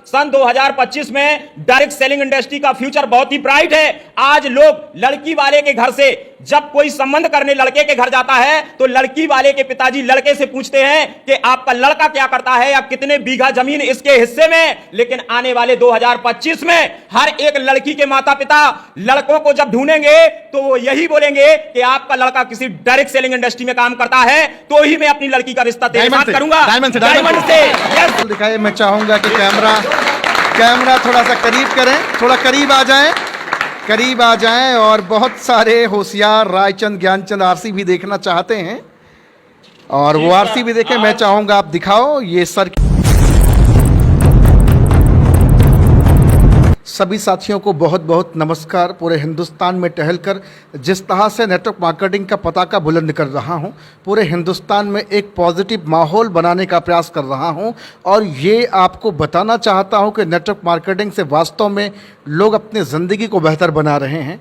सन 2025 में direct selling industry का future बहुत ही ब्राइट है। आज लोग लड़की वाले के घर से जब कोई संबंध करने लड़के के घर जाता है तो लड़की वाले के पिताजी लड़के से पूछते हैं कि आपका लड़का क्या करता है या कितने बीघा जमीन इसके हिस्से में। लेकिन आने वाले 2025 में हर एक लड़की के माता पिता लड़कों को जब ढूंढेंगे तो वो यही बोलेंगे कि आपका लड़का किसी डायरेक्ट सेलिंग इंडस्ट्री में काम करता है तो ही मैं अपनी लड़की का रिश्ता तेरे साथ करूंगा। डायमंड से यस दिखाइए। मैं चाहूंगा कि कैमरा थोड़ा सा करीब करें, थोड़ा करीब आ जाएं और बहुत सारे होशियार रायचंद ज्ञानचंद आरसी भी देखना चाहते हैं और वो आरसी भी देखें। मैं चाहूंगा आप दिखाओ ये सर। सभी साथियों को बहुत बहुत नमस्कार। पूरे हिंदुस्तान में टहलकर जिस तरह से नेटवर्क मार्केटिंग का पताका बुलंद कर रहा हूं, पूरे हिंदुस्तान में एक पॉजिटिव माहौल बनाने का प्रयास कर रहा हूं और ये आपको बताना चाहता हूं कि नेटवर्क मार्केटिंग से वास्तव में लोग अपनी ज़िंदगी को बेहतर बना रहे हैं।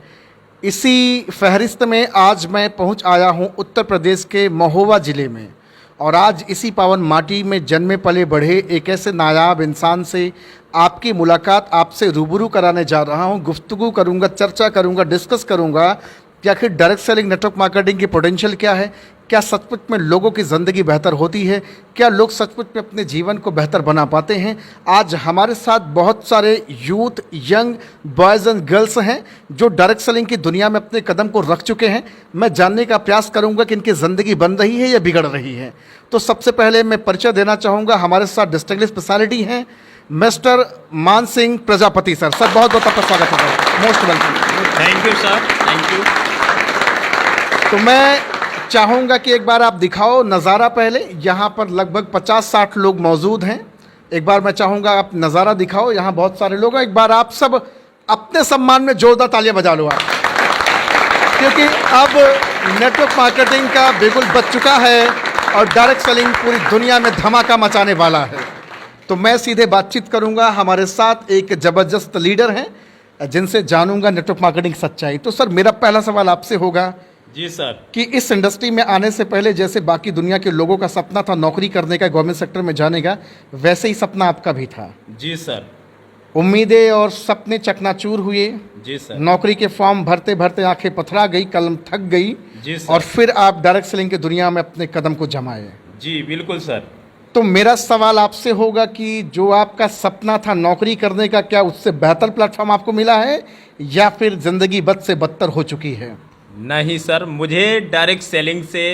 इसी फहरिस्त में आज मैं पहुंच आया हूं उत्तर प्रदेश के महोबा ज़िले में और आज इसी पावन माटी में जन्मे पले बढ़े एक ऐसे नायाब इंसान से आपकी मुलाकात, आपसे रूबरू कराने जा रहा हूं। गुफ्तगू करूंगा, चर्चा करूंगा, डिस्कस करूंगा कि आखिर डायरेक्ट सेलिंग नेटवर्क मार्केटिंग की पोटेंशियल क्या है, क्या सचमुच में लोगों की ज़िंदगी बेहतर होती है, क्या लोग सचमुच में अपने जीवन को बेहतर बना पाते हैं। आज हमारे साथ बहुत सारे youth, young boys and girls हैं जो डायरेक्ट सेलिंग की दुनिया में अपने कदम को रख चुके हैं। मैं जानने का प्रयास करूंगा कि इनकी ज़िंदगी बन रही है या बिगड़ रही है। तो सबसे पहले मैं परिचय देना चाहूँगा। हमारे साथ डिस्टिंग्विश्ड पर्सनालिटी हैं मिस्टर मान सिंह प्रजापति सर। सर बहुत बहुत आपका स्वागत है, most welcome. Thank you sir, thank you. तो मैं चाहूँगा कि एक बार आप दिखाओ नज़ारा पहले। यहाँ पर लगभग 50-60 लोग मौजूद हैं। एक बार मैं चाहूँगा आप नज़ारा दिखाओ, यहाँ बहुत सारे लोग हैं। एक बार आप सब अपने सम्मान में जोरदार तालियां बजा लो आप, क्योंकि अब नेटवर्क मार्केटिंग का बिगुल बज चुका है और डायरेक्ट सेलिंग पूरी दुनिया में धमाका मचाने वाला है। तो मैं सीधे बातचीत करूंगा। हमारे साथ एक ज़बरदस्त लीडर हैं जिनसे जानूंगा नेटवर्क मार्केटिंग सच्चाई। तो सर मेरा पहला सवाल आपसे होगा जी सर कि इस इंडस्ट्री में आने से पहले जैसे बाकी दुनिया के लोगों का सपना था नौकरी करने का, गवर्नमेंट सेक्टर में जाने का, वैसे ही सपना आपका भी था। जी सर। उम्मीदें और सपने चकनाचूर हुए। जी सर। नौकरी के फॉर्म भरते भरते आंखें पथरा गई, कलम थक गई। जी सर। और फिर आप डायरेक्ट सेलिंग की दुनिया में अपने कदम को जमाए। जी बिल्कुल सर। तो मेरा सवाल आपसे होगा कि जो आपका सपना था नौकरी करने का, क्या उससे बेहतर प्लेटफॉर्म आपको मिला है या फिर ज़िंदगी बद से बदतर हो चुकी है? नहीं सर, मुझे डायरेक्ट सेलिंग से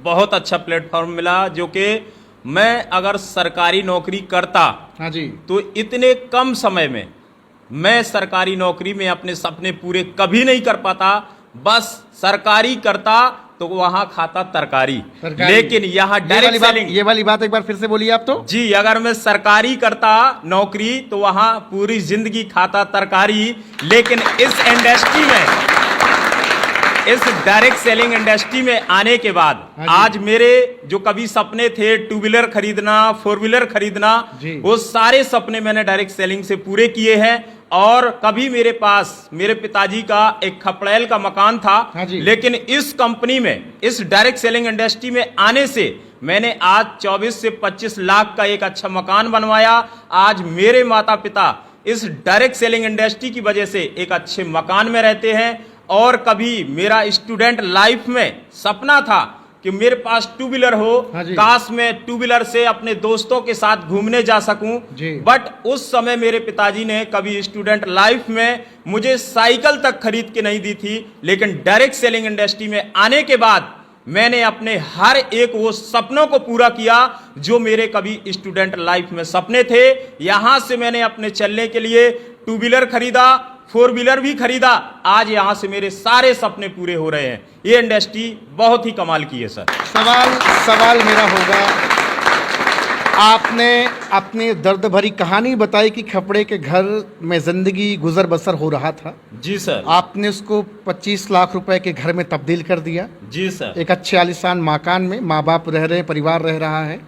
बहुत अच्छा प्लेटफॉर्म मिला, जो कि मैं अगर सरकारी नौकरी करता हाँ जी, तो इतने कम समय में मैं सरकारी नौकरी में अपने सपने पूरे कभी नहीं कर पाता। बस सरकारी करता तो वहां खाता तरकारी, लेकिन यहाँ डायरेक्ट सेलिंग। ये वाली बात एक बार फिर से बोलिए आप। तो जी, अगर मैं सरकारी करता नौकरी तो वहां पूरी जिंदगी खाता तरकारी, लेकिन इस इंडस्ट्री में, इस डायरेक्ट सेलिंग इंडस्ट्री में आने के बाद आज मेरे जो कभी सपने थे, 2 व्हीलर खरीदना, 4 व्हीलर खरीदना, वो सारे सपने मैंने डायरेक्ट सेलिंग से पूरे किए हैं। और कभी मेरे पास मेरे पिताजी का एक खपड़ैल का मकान था, लेकिन इस कंपनी में, इस डायरेक्ट सेलिंग इंडस्ट्री में आने से मैंने आज 24 से 25 लाख का एक अच्छा मकान बनवाया। आज मेरे माता पिता इस डायरेक्ट सेलिंग इंडस्ट्री की वजह से एक अच्छे मकान में रहते हैं। और कभी मेरा स्टूडेंट लाइफ में सपना था कि मेरे पास 2 व्हीलर हो, काश मैं 2 व्हीलर से अपने दोस्तों के साथ घूमने जा सकूं। बट उस समय मेरे पिताजी ने कभी स्टूडेंट लाइफ में मुझे साइकिल तक खरीद के नहीं दी थी। लेकिन डायरेक्ट सेलिंग इंडस्ट्री में आने के बाद मैंने अपने हर एक वो सपनों को पूरा किया जो मेरे कभी स्टूडेंट लाइफ में सपने थे। यहां से मैंने अपने चलने के लिए 2 व्हीलर खरीदा, 4 व्हीलर भी खरीदा। आज यहां से मेरे सारे सपने पूरे हो रहे हैं। ये इंडस्ट्री बहुत ही कमाल की है सर। सवाल मेरा होगा, आपने अपनी दर्द भरी कहानी बताई कि खपड़े के घर में जिंदगी गुजर बसर हो रहा था। जी सर। आपने उसको 25 लाख रुपए के घर में तब्दील कर दिया। जी सर। एक अच्छे आलीशान मकान में माँ बाप रह रहे हैं, परिवार रह रहा है,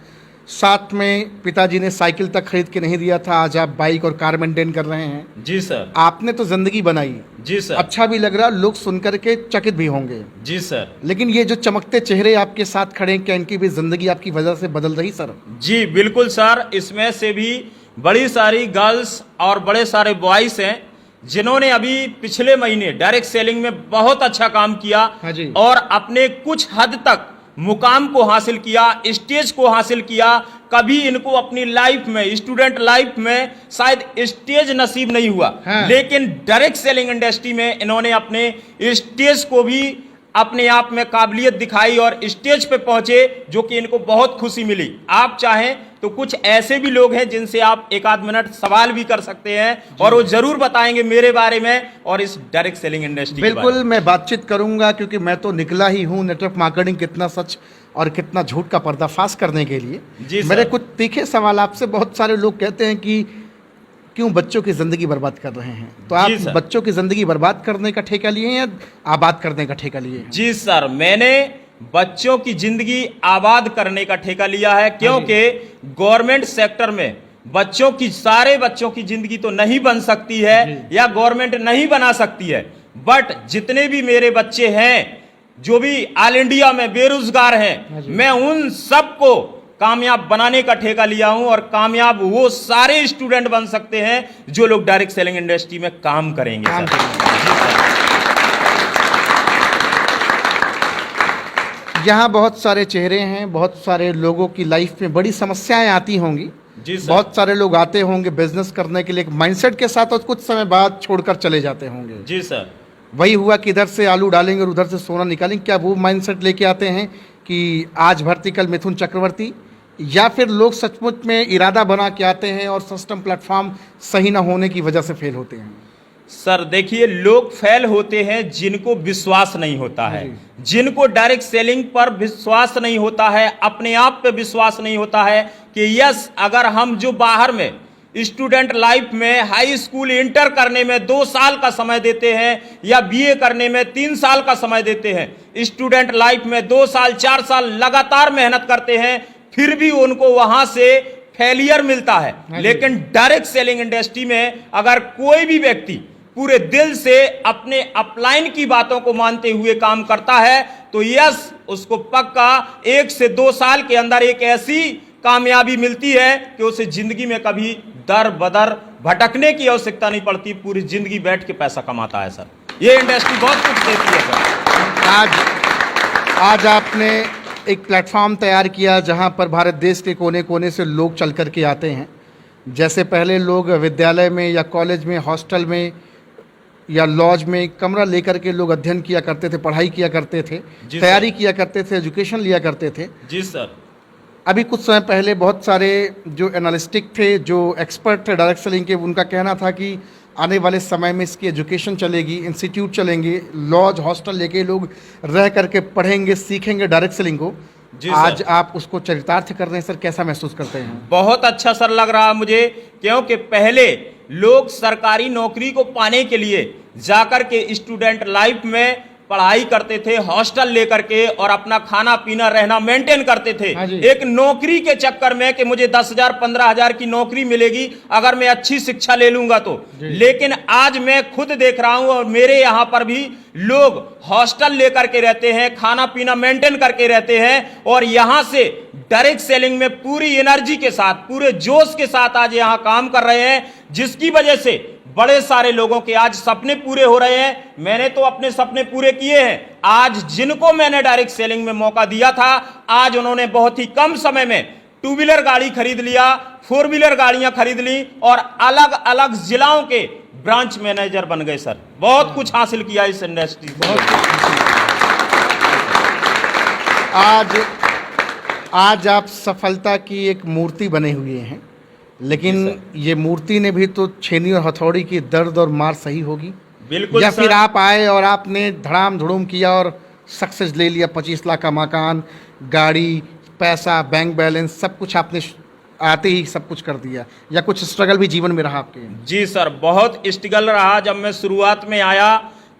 साथ में पिताजी ने साइकिल तक खरीद के नहीं दिया था, आज आप बाइक और कार मेंटेन कर रहे हैं। जी सर। आपने तो जिंदगी बनाई। जी सर। अच्छा भी लग रहा, लोग सुनकर के चकित भी होंगे। जी सर। लेकिन ये जो चमकते चेहरे आपके साथ खड़े हैं, क्या इनकी भी जिंदगी आपकी वजह से बदल रही सर? जी बिल्कुल सर, इसमें से भी बड़ी सारी गर्ल्स और बड़े सारे बॉयज हैं जिन्होंने अभी पिछले महीने डायरेक्ट सेलिंग में बहुत अच्छा काम किया हाँ जी। और अपने कुछ हद तक मुकाम को हासिल किया, स्टेज को हासिल किया। कभी इनको अपनी लाइफ में, स्टूडेंट लाइफ में शायद स्टेज नसीब नहीं हुआ, हाँ। लेकिन डायरेक्ट सेलिंग इंडस्ट्री में इन्होंने अपने स्टेज को भी अपने आप में काबिलियत दिखाई और स्टेज पे पहुंचे, जो कि इनको बहुत खुशी मिली। आप चाहें तो कुछ ऐसे भी लोग हैं जिनसे आप एक आध मिनट सवाल भी कर सकते हैं और वो जरूर बताएंगे मेरे बारे में और इस डायरेक्ट सेलिंग इंडस्ट्री के बारे बिल्कुल मैं बातचीत करूंगा, क्योंकि मैं तो निकला ही हूं नेटवर्क मार्केटिंग कितना सच और कितना झूठ का पर्दाफाश करने के लिए। जी मेरे सर। कुछ तीखे सवाल आपसे। बहुत सारे लोग कहते हैं कि क्यों बच्चों की जिंदगी बर्बाद कर रहे हैं, तो आप जी सर। बच्चों की जिंदगी बर्बाद करने का ठेका लिए हैं या आबाद करने का ठेका लिए हैं? जी सर, मैंने बच्चों की जिंदगी आबाद करने का ठेका लिया है, क्योंकि गवर्नमेंट सेक्टर में बच्चों की, सारे बच्चों की जिंदगी तो नहीं बन सकती है या गवर्नमेंट नहीं बना सकती है, बट जितने भी मेरे बच्चे हैं जो भी ऑल इंडिया में बेरोजगार हैं, मैं उन सबको कामयाब बनाने का ठेका लिया हूं और कामयाब वो सारे स्टूडेंट बन सकते हैं जो लोग डायरेक्ट सेलिंग इंडस्ट्री में काम करेंगे सर। जी सर। यहाँ बहुत सारे चेहरे हैं, बहुत सारे लोगों की लाइफ में बड़ी समस्याएं आती होंगी। जी सर। बहुत सारे लोग आते होंगे बिजनेस करने के लिए एक माइंडसेट के साथ और कुछ समय बाद छोड़कर चले जाते होंगे। जी सर। वही हुआ कि इधर से आलू डालेंगे और उधर से सोना निकालेंगे। क्या वो माइंडसेट लेके आते हैं कि आज भर्ती कल मिथुन चक्रवर्ती, या फिर लोग सचमुच में इरादा बना के आते हैं और सिस्टम प्लेटफॉर्म सही ना होने की वजह से फेल होते हैं? सर देखिए, लोग फेल होते हैं जिनको विश्वास नहीं होता है, जिनको डायरेक्ट सेलिंग पर विश्वास नहीं होता है, अपने आप पे विश्वास नहीं होता है कि यस, अगर हम जो बाहर में स्टूडेंट लाइफ में हाई स्कूल इंटर करने में 2 साल का समय देते हैं या बीए करने में 3 साल का समय देते हैं, स्टूडेंट लाइफ में 2 साल 4 साल लगातार मेहनत करते हैं, फिर भी उनको वहां से फेलियर मिलता है। लेकिन डायरेक्ट सेलिंग इंडस्ट्री में अगर कोई भी व्यक्ति पूरे दिल से अपने अपलाइन की बातों को मानते हुए काम करता है तो यस, उसको पक्का 1 से 2 साल के अंदर एक ऐसी कामयाबी मिलती है कि उसे जिंदगी में कभी दर बदर भटकने की आवश्यकता नहीं पड़ती, पूरी जिंदगी बैठ के पैसा कमाता है सर। ये इंडस्ट्री बहुत कुछ देती है सर। आज आपने एक प्लेटफॉर्म तैयार किया जहां पर भारत देश के कोने कोने से लोग चल कर के आते हैं। जैसे पहले लोग विद्यालय में या कॉलेज में, हॉस्टल में या लॉज में कमरा लेकर के लोग अध्ययन किया करते थे, पढ़ाई किया करते थे, तैयारी किया करते थे, एजुकेशन लिया करते थे। जी सर। अभी कुछ समय पहले बहुत सारे जो एनालिस्टिक थे, जो एक्सपर्ट थे डायरेक्ट सेलिंग के, उनका कहना था कि आने वाले समय में इसकी एजुकेशन चलेगी, इंस्टीट्यूट चलेंगे, लॉज हॉस्टल लेके लोग रह करके पढ़ेंगे, सीखेंगे डायरेक्ट सेलिंग को। आज आप उसको चरितार्थ कर रहे हैं सर, कैसा महसूस करते हैं? बहुत अच्छा सर लग रहा है मुझे, क्योंकि पहले लोग सरकारी नौकरी को पाने के लिए जाकर के स्टूडेंट लाइफ में पढ़ाई करते थे, हॉस्टल लेकर के, और अपना खाना पीना रहना मेंटेन करते थे एक नौकरी के चक्कर में कि मुझे 10,000 15,000 की नौकरी मिलेगी अगर मैं अच्छी शिक्षा ले लूंगा तो। लेकिन आज मैं खुद देख रहा हूं और मेरे यहां पर भी लोग हॉस्टल लेकर के रहते हैं, खाना पीना मेंटेन करके रहते हैं और यहां से डायरेक्ट सेलिंग में पूरी एनर्जी के साथ, पूरे जोश के साथ आज यहां काम कर रहे हैं, जिसकी वजह से बड़े सारे लोगों के आज सपने पूरे हो रहे हैं। मैंने तो अपने सपने पूरे किए हैं। आज जिनको मैंने डायरेक्ट सेलिंग में मौका दिया था, आज उन्होंने बहुत ही कम समय में 2 व्हीलर गाड़ी खरीद लिया, 4 व्हीलर गाड़ियां खरीद ली और अलग अलग जिलाओं के ब्रांच मैनेजर बन गए सर। बहुत कुछ हासिल किया इस इंडस्ट्री से। आज आप सफलता की एक मूर्ति बने हुए हैं, लेकिन ये मूर्ति ने भी तो छेनी और हथौड़ी की दर्द और मार सही होगी। बिल्कुल। या फिर आप आए और आपने धड़ाम धुड़ूम किया और सक्सेस ले लिया, 25 लाख का मकान, गाड़ी, पैसा, बैंक बैलेंस, सब कुछ आपने आते ही सब कुछ कर दिया, या कुछ स्ट्रगल भी जीवन में रहा आपके? जी सर, बहुत स्ट्रगल रहा। जब मैं शुरुआत में आया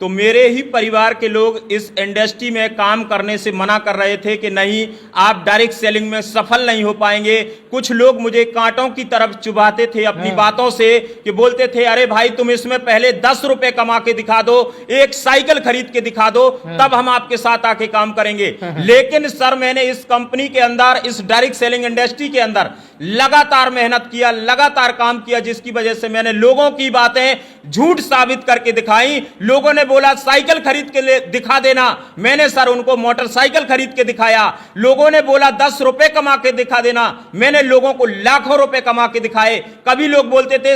तो मेरे ही परिवार के लोग इस इंडस्ट्री में काम करने से मना कर रहे थे कि नहीं, आप डायरेक्ट सेलिंग में सफल नहीं हो पाएंगे। कुछ लोग मुझे कांटों की तरफ चुभाते थे अपनी बातों से, कि बोलते थे अरे भाई तुम इसमें पहले 10 रुपए कमा के दिखा दो, एक साइकिल खरीद के दिखा दो, तब हम आपके साथ आके काम करेंगे। लेकिन सर मैंने इस कंपनी के अंदर, इस डायरेक्ट सेलिंग इंडस्ट्री के अंदर लगातार मेहनत किया, लगातार काम किया, जिसकी वजह से मैंने लोगों की बातें झूठ साबित करके दिखाई। लोगों ने बोला साइकिल खरीद के दिखा देना, मैंने सर उनको मोटरसाइकिल खरीद के दिखाया। लोगों ने बोला 10 रुपए कमा के दिखा देना, मैंने लोगों को लाखों रुपए कमा के दिखाए। कभी लोग बोलते थे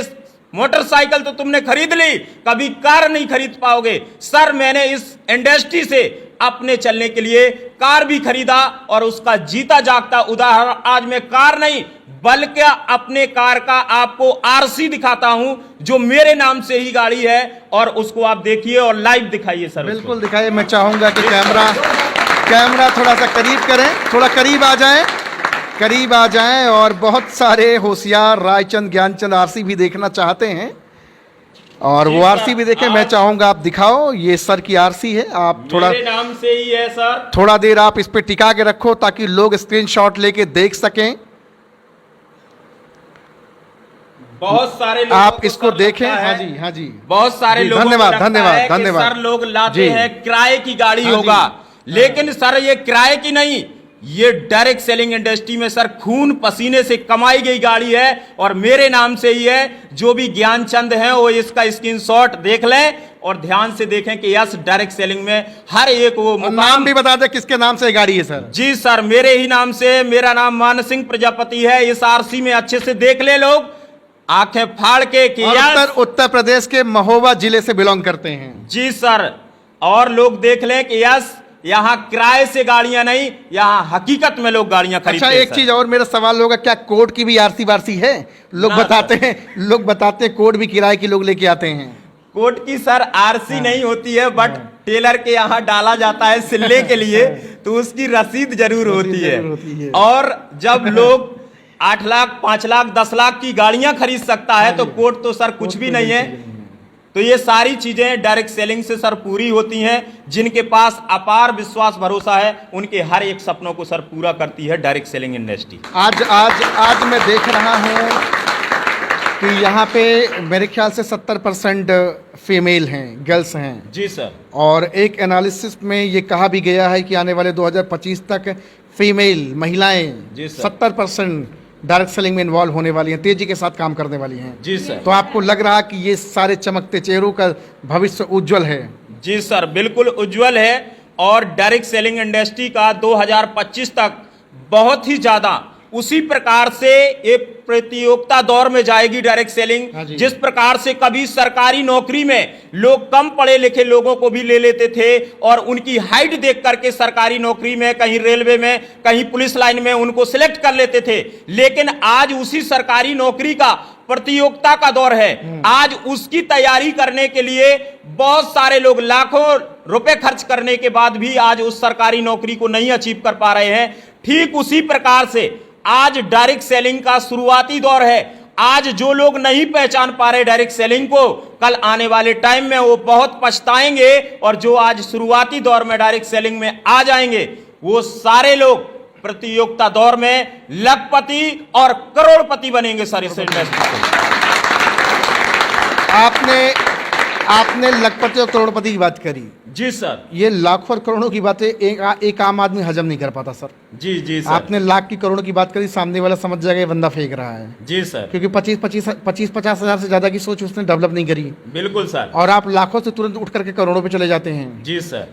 मोटरसाइकिल तो तुमने खरीद ली, कभी कार नहीं खरीद पाओगे। सर मैंने इस इंडस्ट्री से अपने चलने के लिए कार भी खरीदा, और उसका जीता जागता उदाहरण आज मैं कार नहीं बल्कि अपने कार का आपको आरसी दिखाता हूं, जो मेरे नाम से ही गाड़ी है, और उसको आप देखिए और लाइव दिखाइए सर। बिल्कुल दिखाइए। मैं चाहूंगा कि कैमरा थोड़ा सा करीब करें, थोड़ा करीब आ जाएं, और बहुत सारे होशियार रायचंद ज्ञानचंद आरसी भी देखना चाहते हैं, और वो आरसी भी देखें। मैं चाहूंगा आप दिखाओ, ये सर की आरसी है, आप थोड़ा मेरे नाम से ही है सर। थोड़ा देर आप इस पे टिका के रखो ताकि लोग स्क्रीनशॉट लेके देख सकें। बहुत सारे लोग आप इसको देखें। हाँ जी बहुत सारे लोग, धन्यवाद सर लोग लाते हैं किराए की गाड़ी होगा, लेकिन सर ये किराए की नहीं, ये डायरेक्ट सेलिंग इंडस्ट्री में सर खून पसीने से कमाई गई गाड़ी है, और मेरे नाम से ही है। जो भी ज्ञानचंद हैं वो इसका स्क्रीनशॉट देख लें और ध्यान से देखें कि यस डायरेक्ट सेलिंग में हर एक वो नाम भी बता दे किसके नाम से गाड़ी है सर। जी सर मेरे ही नाम से, मेरा नाम मान सिंह प्रजापति है। इस आरसी में अच्छे से देख ले लोग, आंखें फाड़ के कि उत्तर प्रदेश के महोबा जिले से बिलोंग करते हैं। जी सर, और लोग देख लें कि यस यहाँ किराए से गाड़ियां नहीं, यहाँ हकीकत में लोग गाड़ियां खरीदते हैं। अच्छा, एक चीज और मेरा सवाल होगा, क्या कोर्ट की भी आरसी वारसी है? लोग बताते हैं कोर्ट भी किराए की लोग लेके आते हैं। कोर्ट की सर आरसी नहीं होती है, बट टेलर के यहाँ डाला जाता है सिलने के लिए, तो उसकी रसीद जरूर होती है। और जब लोग 8 लाख 5 लाख 10 लाख की गाड़ियां खरीद सकता है, तो कोर्ट तो सर कुछ भी नहीं है। तो ये सारी चीजें डायरेक्ट सेलिंग से सर पूरी होती हैं। जिनके पास अपार विश्वास भरोसा है, उनके हर एक सपनों को सर पूरा करती है डायरेक्ट सेलिंग इंडस्ट्री। आज मैं देख रहा हूं कि यहाँ पे मेरे ख्याल से 70% फीमेल हैं, गर्ल्स हैं। जी सर। और एक एनालिसिस में ये कहा भी गया है कि आने वाले 2025 तक फीमेल महिलाएं 70% डायरेक्ट सेलिंग में इन्वॉल्व होने वाली हैं, तेजी के साथ काम करने वाली हैं। जी सर। तो आपको लग रहा कि ये सारे चमकते चेहरों का भविष्य उज्जवल है? जी सर, बिल्कुल उज्जवल है। और डायरेक्ट सेलिंग इंडस्ट्री का 2025 तक बहुत ही ज्यादा उसी प्रकार से एक प्रतियोगिता दौर में जाएगी डायरेक्ट सेलिंग। जिस प्रकार से कभी सरकारी नौकरी में लोग कम पढ़े लिखे लोगों को भी ले लेते थे, और उनकी हाइट देख करके सरकारी नौकरी में, कहीं रेलवे में, कहीं पुलिस लाइन में उनको सिलेक्ट कर लेते थे। लेकिन आज उसी सरकारी नौकरी का प्रतियोगिता का दौर है। आज उसकी तैयारी करने के लिए बहुत सारे लोग लाखों रुपए खर्च करने के बाद भी आज उस सरकारी नौकरी को नहीं अचीव कर पा रहे हैं। ठीक उसी प्रकार से आज डायरेक्ट सेलिंग का शुरुआती दौर है। आज जो लोग नहीं पहचान पा रहे डायरेक्ट सेलिंग को, कल आने वाले टाइम में वो बहुत पछताएंगे, और जो आज शुरुआती दौर में डायरेक्ट सेलिंग में आ जाएंगे, वो सारे लोग प्रतियोगिता दौर में लखपति और करोड़पति बनेंगे सर इस इंडस्ट्री से। आपने लखपति और करोड़पति की बात करी। जी सर। ये लाखों और करोड़ों की बातें एक आम आदमी हजम नहीं कर पाता सर। जी सर। आपने लाख की करोड़ों की बात करी, सामने वाला समझ जाएगा ये बंदा फेंक रहा है। जी सर। क्योंकि 25-50 हजार से ज्यादा की सोच उसने डेवलप नहीं करी। बिल्कुल सर। और आप लाखों से तुरंत उठ करके करोड़ों पे चले जाते हैं। जी सर।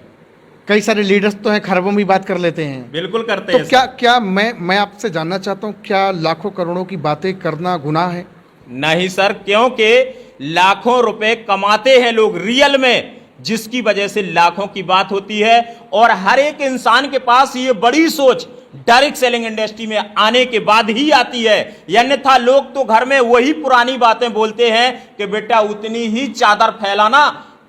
कई सारे लीडर्स तो हैं, खरबों में बात कर लेते हैं। बिल्कुल करते हैं। तो क्या मैं आपसे जानना चाहता हूँ, क्या लाखों करोड़ों की बातें करना गुनाह है? नहीं सर, क्योंकि लाखों रुपए कमाते हैं लोग रियल में, जिसकी वजह से लाखों की बात होती है। और हर एक इंसान के पास ये बड़ी सोच डायरेक्ट सेलिंग इंडस्ट्री में आने के बाद ही आती है। अन्यथा लोग तो घर में वही पुरानी बातें बोलते हैं कि बेटा उतनी ही चादर फैलाना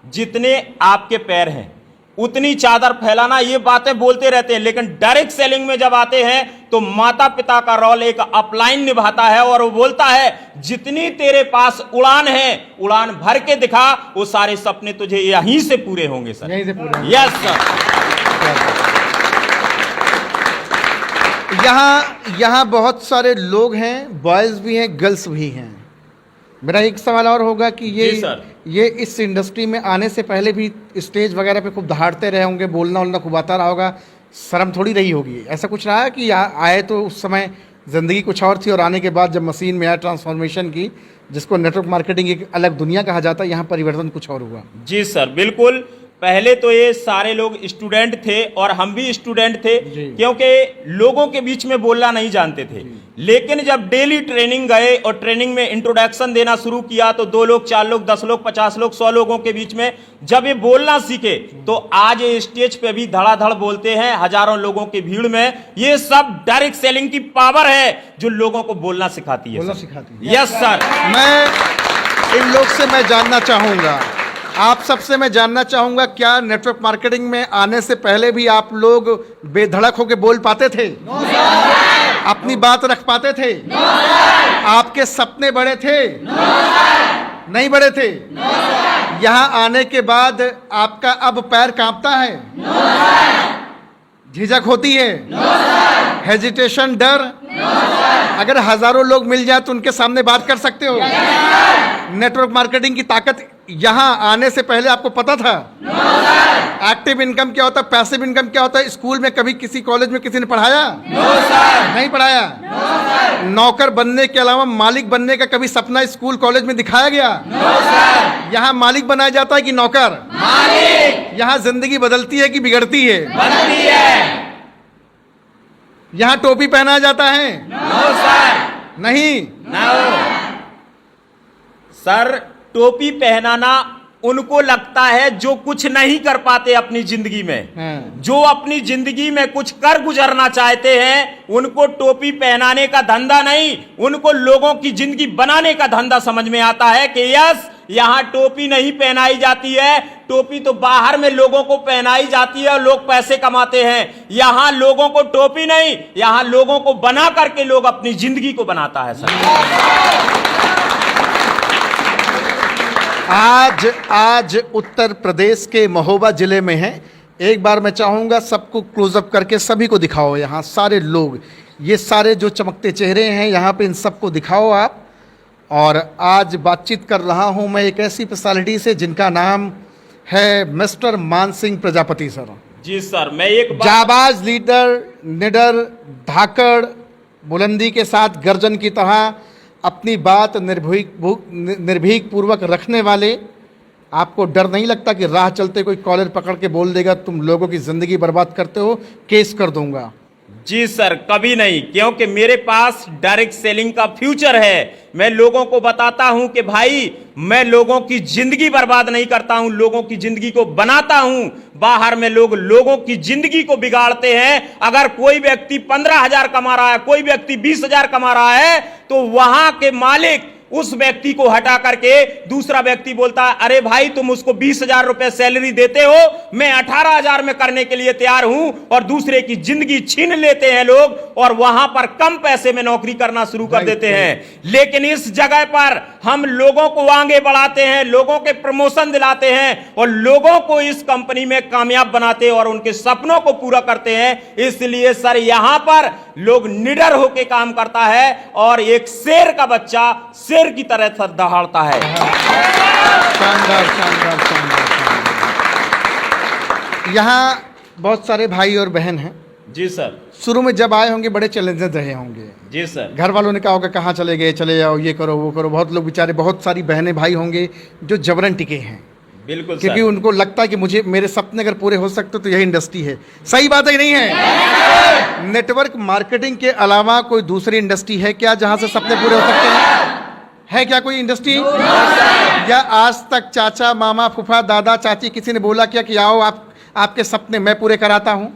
जितने आपके पैर हैं, उतनी चादर फैलाना, ये बातें बोलते रहते हैं। लेकिन डायरेक्ट सेलिंग में जब आते हैं तो माता पिता का रोल एक अपलाइन निभाता है और वो बोलता है जितनी तेरे पास उड़ान है उड़ान भर के दिखा, वो सारे सपने तुझे यहीं से पूरे होंगे सर। यहीं से पूरे। Yes sir. यहाँ बहुत सारे लोग हैं, बॉयज भी हैं, गर्ल्स भी हैं। मेरा एक सवाल और होगा कि जी सर। ये इस इंडस्ट्री में आने से पहले भी स्टेज वगैरह पे खूब दहाड़ते रहे होंगे, बोलना वोलना खूब आता रहा होगा, शर्म थोड़ी रही होगी, ऐसा कुछ रहा है कि यहाँ आए तो उस समय ज़िंदगी कुछ और थी और आने के बाद जब मशीन में आया ट्रांसफॉर्मेशन की, जिसको नेटवर्क मार्केटिंग एक अलग दुनिया कहा जाता है, यहाँ परिवर्तन कुछ और हुआ? जी सर बिल्कुल। पहले तो ये सारे लोग स्टूडेंट थे और हम भी स्टूडेंट थे, क्योंकि लोगों के बीच में बोलना नहीं जानते थे। लेकिन जब डेली ट्रेनिंग गए और ट्रेनिंग में इंट्रोडक्शन देना शुरू किया तो 2 लोग, 4 लोग, 10 लोग, 50 लोग, 100 लोगों के बीच में जब ये बोलना सीखे तो आज ये स्टेज पे भी धड़ाधड़ बोलते हैं हजारों लोगों की भीड़ में। ये सब डायरेक्ट सेलिंग की पावर है जो लोगों को बोलना सिखाती है। बोलना सिखाती है। Yes sir. मैं इन लोग से मैं जानना चाहूँगा, आप सबसे मैं जानना चाहूंगा, क्या नेटवर्क मार्केटिंग में आने से पहले भी आप लोग बेधड़क होकर बोल पाते थे? अपनी बात रख पाते थे? आपके सपने बड़े थे? नहीं बड़े थे? यहाँ आने के बाद आपका अब पैर कांपता है? झिझक होती है? हेजिटेशन, डर? अगर हजारों लोग मिल जाए तो उनके सामने बात कर सकते हो? नेटवर्क मार्केटिंग की ताकत यहाँ आने से पहले आपको पता था? एक्टिव इनकम क्या होता है, पैसिव इनकम क्या होता है, स्कूल में कभी किसी कॉलेज में किसी ने पढ़ाया? नहीं पढ़ाया। नौकर बनने के अलावा मालिक बनने का कभी सपना स्कूल कॉलेज में दिखाया गया? यहाँ मालिक बनाया जाता है कि नौकर? यहाँ जिंदगी बदलती है कि बिगड़ती है? बनती है। यहाँ टोपी पहनाया जाता है? नहीं। सर टोपी पहनाना उनको लगता है जो कुछ नहीं कर पाते अपनी जिंदगी में। जो अपनी जिंदगी में कुछ कर गुजरना चाहते हैं उनको टोपी पहनाने का धंधा नहीं, उनको लोगों की जिंदगी बनाने का धंधा समझ में आता है कि यस यहाँ टोपी नहीं पहनाई जाती है, टोपी तो बाहर में लोगों को पहनाई जाती है और लोग पैसे कमाते हैं। यहाँ लोगों को टोपी नहीं, यहाँ लोगों को बना करके लोग अपनी जिंदगी को बनाता है सर। आज उत्तर प्रदेश के महोबा जिले में है। एक बार मैं चाहूँगा सबको क्लोजअप करके सभी को दिखाओ, यहाँ सारे लोग, ये सारे जो चमकते चेहरे हैं यहाँ पे, इन सबको दिखाओ आप। और आज बातचीत कर रहा हूँ मैं एक ऐसी पर्सनालिटी से जिनका नाम है मिस्टर मान सिंह प्रजापति सर। जी सर। मैं एक जाबाज लीडर, निडर, धाकड़, बुलंदी के साथ गर्जन की तरह अपनी बात निर्भीक पूर्वक रखने वाले। आपको डर नहीं लगता कि राह चलते कोई कॉलर पकड़ के बोल देगा तुम लोगों की ज़िंदगी बर्बाद करते हो, केस कर दूंगा? जी सर कभी नहीं, क्योंकि मेरे पास डायरेक्ट सेलिंग का फ्यूचर है। मैं लोगों को बताता हूं कि भाई मैं लोगों की जिंदगी बर्बाद नहीं करता हूं, लोगों की जिंदगी को बनाता हूं। बाहर में लोग लोगों की जिंदगी को बिगाड़ते हैं। अगर कोई व्यक्ति 15,000 कमा रहा है, कोई व्यक्ति 20,000 कमा रहा है, तो वहां के मालिक उस व्यक्ति को हटा करके दूसरा व्यक्ति बोलता है अरे भाई तुम उसको 20,000 रुपए सैलरी देते हो, मैं 18,000 में करने के लिए तैयार हूं, और दूसरे की जिंदगी छीन लेते हैं लोग और वहां पर कम पैसे में नौकरी करना शुरू कर देते हैं। लेकिन इस जगह पर हम लोगों को आगे बढ़ाते हैं, लोगों के प्रमोशन दिलाते हैं और लोगों को इस कंपनी में कामयाब बनाते हैं और उनके सपनों को पूरा करते हैं। इसलिए सर यहां पर लोग निडर होकर काम करता है और एक शेर का बच्चा शेर की तरह दहाड़ता है। शानदार शानदार शानदार। यहाँ बहुत सारे भाई और बहन हैं। जी सर। शुरू में जब आए होंगे बड़े चैलेंजेस रहे होंगे। जी सर। घर वालों ने कहा होगा कहाँ चले गए, चले जाओ, ये करो वो करो। बहुत लोग बेचारे, बहुत सारी बहनें भाई होंगे जो जबरन टिके हैं। बिल्कुल क्योंकि उनको लगता है कि मुझे मेरे सपने अगर पूरे हो सकते तो यही इंडस्ट्री है। सही बात है नहीं है? नेटवर्क मार्केटिंग के अलावा कोई दूसरी इंडस्ट्री है क्या जहां से सपने पूरे हो सकते हैं? है क्या कोई इंडस्ट्री? या आज तक चाचा, मामा, फूफा, दादा, चाची किसी ने बोला क्या कि आओ आपके सपने मैं पूरे कराता हूँ?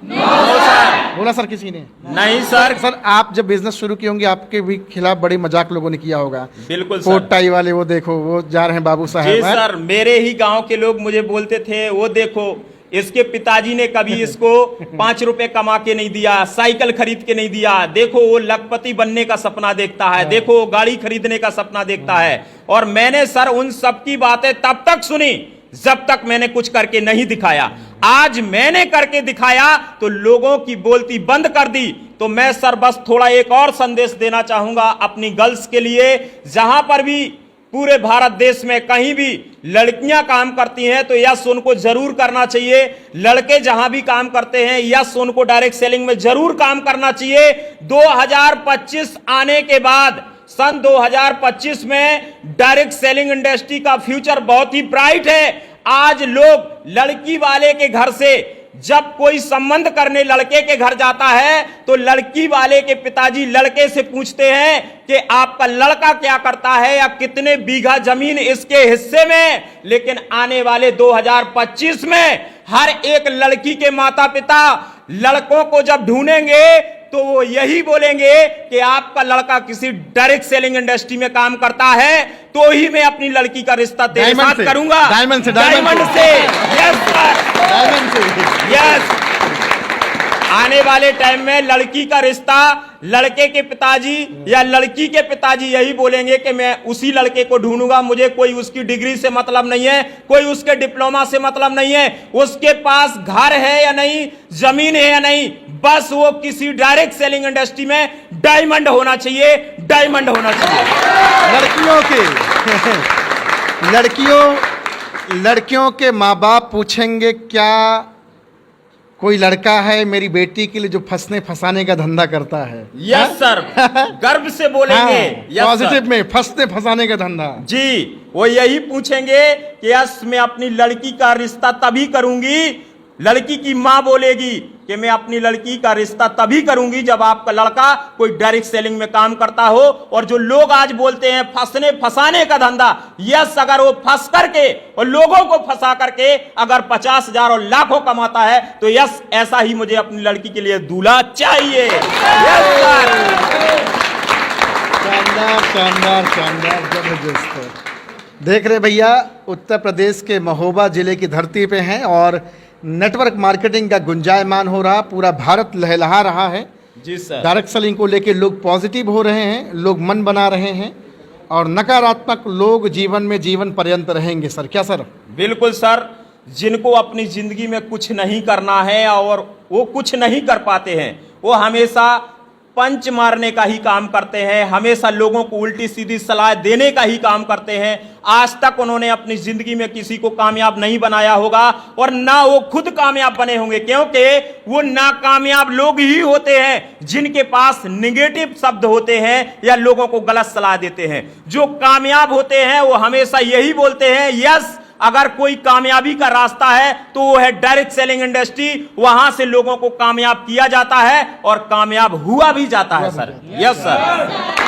बोला सर किसी ने? नहीं सर। सर आप जब बिजनेस शुरू किए होंगे आपके भी खिलाफ बड़ी मजाक लोगों ने किया होगा। बिल्कुल सर। कोट टाई वाले वो देखो वो जा रहे हैं बाबू साहब। जी सर, मेरे ही गांव के लोग मुझे बोलते थे वो देखो इसके पिताजी ने कभी इसको 5 रुपए कमा के नहीं दिया, साइकिल खरीद के नहीं दिया। देखो वो लखपति बनने का सपना देखता है, देखो वो गाड़ी खरीदने का सपना देखता है। और मैंने सर उन सब की बातें तब तक सुनी जब तक मैंने कुछ करके नहीं दिखाया। आज मैंने करके दिखाया तो लोगों की बोलती बंद कर दी। तो मैं सर बस थोड़ा एक और संदेश देना चाहूंगा अपनी गर्ल्स के लिए, जहां पर भी पूरे भारत देश में कहीं भी लड़कियां काम करती हैं तो यस उनको जरूर करना चाहिए। लड़के जहां भी काम करते हैं यस उनको डायरेक्ट सेलिंग में जरूर काम करना चाहिए। 2025 आने के बाद सन 2025 में डायरेक्ट सेलिंग इंडस्ट्री का फ्यूचर बहुत ही ब्राइट है। आज लोग लड़की वाले के घर से जब कोई संबंध करने लड़के के घर जाता है तो लड़की वाले के पिताजी लड़के से पूछते हैं कि आपका लड़का क्या करता है या कितने बीघा जमीन इसके हिस्से में। लेकिन आने वाले 2025 में हर एक लड़की के माता पिता लड़कों को जब ढूंढेंगे तो वो यही बोलेंगे कि आपका लड़का किसी डायरेक्ट सेलिंग इंडस्ट्री में काम करता है तो ही मैं अपनी लड़की का रिश्ता तेरे साथ करूंगा। डायमंड से यस सर, डायमंड से यस। आने वाले टाइम में लड़की का रिश्ता लड़के के पिताजी या लड़की के पिताजी यही बोलेंगे कि मैं उसी लड़के को ढूंढूंगा। मुझे कोई उसकी डिग्री से मतलब नहीं है, कोई उसके डिप्लोमा से मतलब नहीं है, उसके पास घर है या नहीं, जमीन है या नहीं, बस वो किसी डायरेक्ट सेलिंग इंडस्ट्री में डायमंड होना चाहिए, डायमंड होना चाहिए। लड़कियों के माँ बाप पूछेंगे क्या कोई लड़का है मेरी बेटी के लिए जो फंसने फंसाने का धंधा करता है? यस सर, गर्व से बोलेंगे। पॉजिटिव में फंसने फंसाने का धंधा जी, वो यही पूछेंगे कि यस मैं अपनी लड़की का रिश्ता तभी करूंगी। लड़की की मां बोलेगी कि मैं अपनी लड़की का रिश्ता तभी करूंगी जब आपका लड़का कोई डायरेक्ट सेलिंग में काम करता हो। और जो लोग आज बोलते हैं फंसने फंसाने का धंधा, यस अगर वो फंस करके और लोगों को फंसा करके अगर 50,000 और लाखों कमाता है तो यस ऐसा ही मुझे अपनी लड़की के लिए दूल्हा चाहिए। यस सर, शानदार शानदार शानदार, जबरदस्त। देख रहे भैया, उत्तर प्रदेश के महोबा जिले की धरती पे हैं और नेटवर्क मार्केटिंग का गुंजायमान हो रहा, पूरा भारत लहलहा रहा है जी सर। डायरेक्ट सेलिंग को लेके लोग पॉजिटिव हो रहे हैं, लोग मन बना रहे हैं और नकारात्मक लोग जीवन में जीवन पर्यंत रहेंगे। सर क्या सर? बिल्कुल सर, जिनको अपनी जिंदगी में कुछ नहीं करना है और वो कुछ नहीं कर पाते हैं, वो हमेशा पंच मारने का ही काम करते हैं, हमेशा लोगों को उल्टी सीधी सलाह देने का ही काम करते हैं। आज तक उन्होंने अपनी जिंदगी में किसी को कामयाब नहीं बनाया होगा और ना वो खुद कामयाब बने होंगे, क्योंकि वो नाकामयाब लोग ही होते हैं जिनके पास निगेटिव शब्द होते हैं या लोगों को गलत सलाह देते हैं। जो कामयाब होते हैं वो हमेशा यही बोलते हैं यस अगर कोई कामयाबी का रास्ता है तो वो है डायरेक्ट सेलिंग इंडस्ट्री, वहां से लोगों को कामयाब किया जाता है और कामयाब हुआ भी जाता है सर। Yes sir.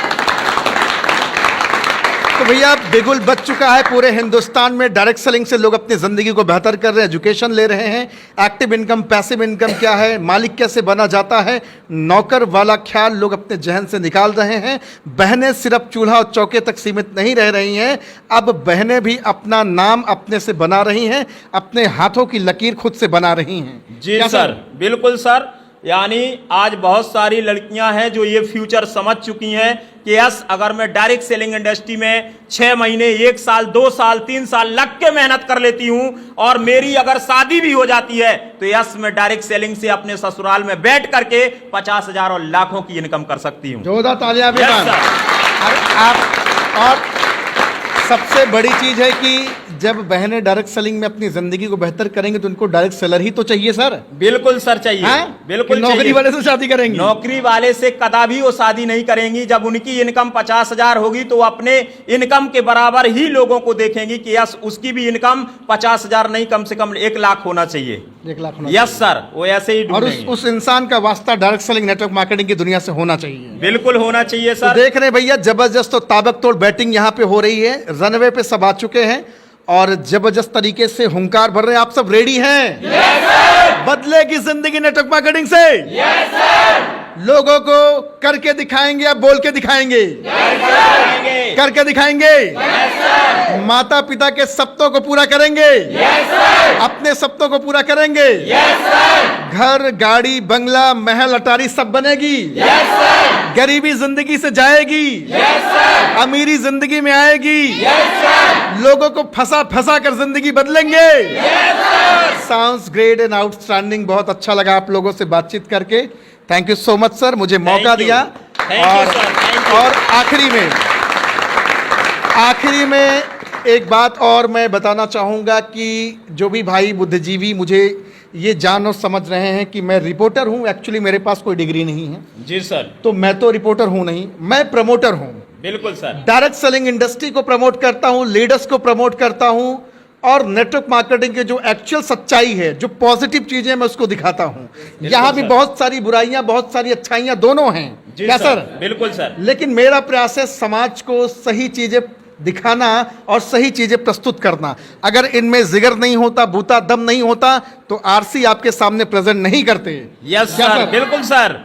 तो भैया बिगुल बच चुका है पूरे हिंदुस्तान में, डायरेक्ट सेलिंग से लोग अपनी ज़िंदगी को बेहतर कर रहे हैं, एजुकेशन ले रहे हैं। एक्टिव इनकम, पैसिव इनकम क्या है, मालिक कैसे बना जाता है, नौकर वाला ख्याल लोग अपने जहन से निकाल रहे हैं। बहनें सिर्फ चूल्हा और चौके तक सीमित नहीं रह रही हैं, अब बहनें भी अपना नाम अपने से बना रही हैं, अपने हाथों की लकीर खुद से बना रही हैं। जी सर, बिल्कुल सर। यानी आज बहुत सारी लड़कियां हैं जो ये फ्यूचर समझ चुकी हैं कि यस अगर मैं डायरेक्ट सेलिंग इंडस्ट्री में 6 महीने, 1 साल, 2 साल, 3 साल लग के मेहनत कर लेती हूं और मेरी अगर शादी भी हो जाती है तो यस मैं डायरेक्ट सेलिंग से अपने ससुराल में बैठ करके 50,000 और लाखों की इनकम कर सकती हूं। जोरदार तालियां भी। और सबसे बड़ी चीज है कि जब बहनें डायरेक्ट सेलिंग में अपनी जिंदगी को बेहतर करेंगे तो उनको डायरेक्ट सेलर ही तो चाहिए सर। बिल्कुल सर, चाहिए। बिल्कुल नौकरी वाले से शादी करेंगी? नौकरी वाले से कदापि वो शादी नहीं करेंगी। जब उनकी इनकम 50,000 होगी तो अपने इनकम के बराबर ही लोगों को देखेंगी कि यस उसकी भी इनकम 50,000 नहीं, कम से कम 1 लाख होना चाहिए। 1 लाख होना। यस सर, वो ऐसे ही और उस इंसान का वास्ता डायरेक्ट सेलिंग नेटवर्क मार्केटिंग की दुनिया से होना चाहिए। बिल्कुल होना चाहिए सर। तो देख रहे भैया, जबरदस्त और ताबकतोड़ बैटिंग यहाँ पे हो रही है, रनवे पे सब आ चुके हैं और जबरदस्त तरीके से हुंकार भर रहे हैं। आप सब रेडी हैं? Yes sir. बदलेगी जिंदगी नेटवर्क मार्केटिंग से? Yes sir. लोगों को करके दिखाएंगे या बोल के दिखाएंगे? करके दिखाएंगे। माता पिता के सपनों को पूरा करेंगे। अपने सपनों को पूरा करेंगे। घर, गाड़ी, बंगला, महल, अटारी सब बनेगी। गरीबी जिंदगी से जाएगी। अमीरी जिंदगी में आएगी। लोगों को फंसा फंसा कर जिंदगी बदलेंगे। Sounds great and outstanding. बहुत अच्छा लगा आप लोगों से बातचीत करके। Thank you so much sir, मुझे मौका दिया। और आखिरी में एक बात और मैं बताना चाहूँगा कि जो भी भाई बुद्धिजीवी मुझे ये जान और समझ रहे हैं कि मैं रिपोर्टर हूँ, एक्चुअली मेरे पास कोई डिग्री नहीं है। जी सर। तो मैं तो रिपोर्टर हूँ नहीं, मैं प्रमोटर हूँ। बिल्कुल सर। डायरेक्ट सेलिंग इंडस्ट्री को प्रमोट करता हूँ, लीडर्स को प्रमोट करता हूँ, और नेटवर्क मार्केटिंग के जो एक्चुअल सच्चाई है, जो पॉजिटिव चीजें मैं उसको दिखाता हूँ। यहाँ भी बहुत सारी बुराइयां, बहुत सारी अच्छाइयां दोनों हैं। क्या सर? बिल्कुल सर। लेकिन मेरा प्रयास है समाज को सही चीजें दिखाना और सही चीजें प्रस्तुत करना। अगर इनमें जिगर नहीं होता, बूता दम नहीं होता, तो आरसी आपके सामने प्रेजेंट नहीं करते। यस सर, बिल्कुल सर।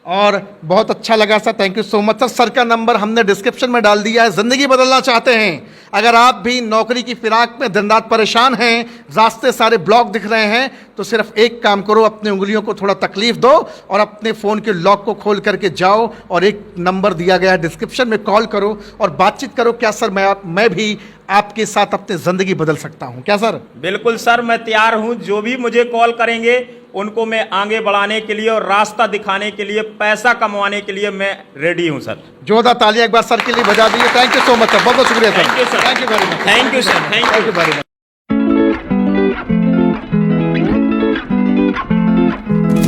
और बहुत अच्छा लगा sir, thank you so much sir. Sir का नंबर हमने डिस्क्रिप्शन में डाल दिया है। जिंदगी बदलना चाहते हैं, अगर आप भी नौकरी की फिराक में दिन रात परेशान हैं, रास्ते सारे ब्लॉक दिख रहे हैं, तो सिर्फ एक काम करो, अपनी उंगलियों को थोड़ा तकलीफ दो और अपने फ़ोन के लॉक को खोल करके जाओ और एक नंबर दिया गया है डिस्क्रिप्शन में, कॉल करो और बातचीत करो। क्या सर मैं भी आपके साथ अपनी ज़िंदगी बदल सकता हूँ? क्या सर? बिल्कुल सर, मैं तैयार हूँ। जो भी मुझे कॉल करेंगे उनको मैं आगे बढ़ाने के लिए और रास्ता दिखाने के लिए, पैसा कमाने के लिए मैं रेडी हूँ सर। जोरदार तालियां एक बार सर के लिए बजा दीजिए। Thank you so much sir, बहुत बहुत शुक्रिया sir. Thank you sir. Thank you very much. Thank you sir. Thank you very much.